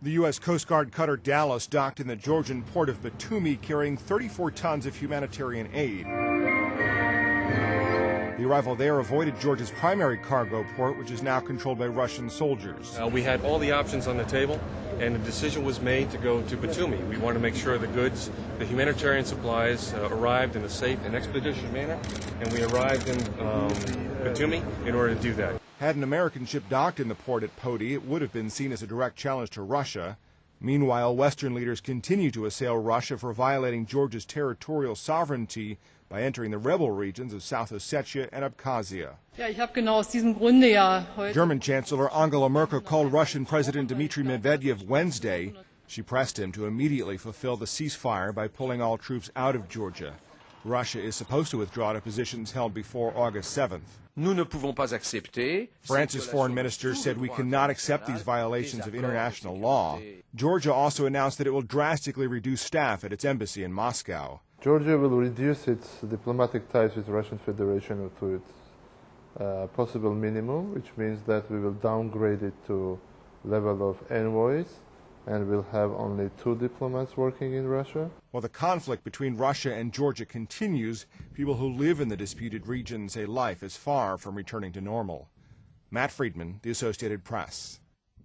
The U.S. Coast Guard cutter Dallas docked in the Georgian port of Batumi carrying 34 tons of humanitarian aid. The arrival there avoided Georgia's primary cargo port, which is now controlled by Russian soldiers. We had all the options on the table, and the decision was made to go to Batumi. We want to make sure the goods, the humanitarian supplies, arrived in a safe and expeditious manner, and we arrived in Batumi in order to do that. Had an American ship docked in the port at Poti, it would have been seen as a direct challenge to Russia. Meanwhile, Western leaders continue to assail Russia for violating Georgia's territorial sovereignty by entering the rebel regions of South Ossetia and Abkhazia. German Chancellor Angela Merkel called Russian President Dmitry Medvedev Wednesday. She pressed him to immediately fulfill the ceasefire by pulling all troops out of Georgia. Russia is supposed to withdraw to positions held before August 7th. France's foreign minister said we cannot accept these violations of international law. Georgia also announced that it will drastically reduce staff at its embassy in Moscow. Georgia will reduce its diplomatic ties with the Russian Federation to its possible minimum, which means that we will downgrade it to level of envoys, and we'll have only 2 diplomats working in Russia. While the conflict between Russia and Georgia continues, people who live in the disputed region say life is far from returning to normal. Matt Friedman, The Associated Press.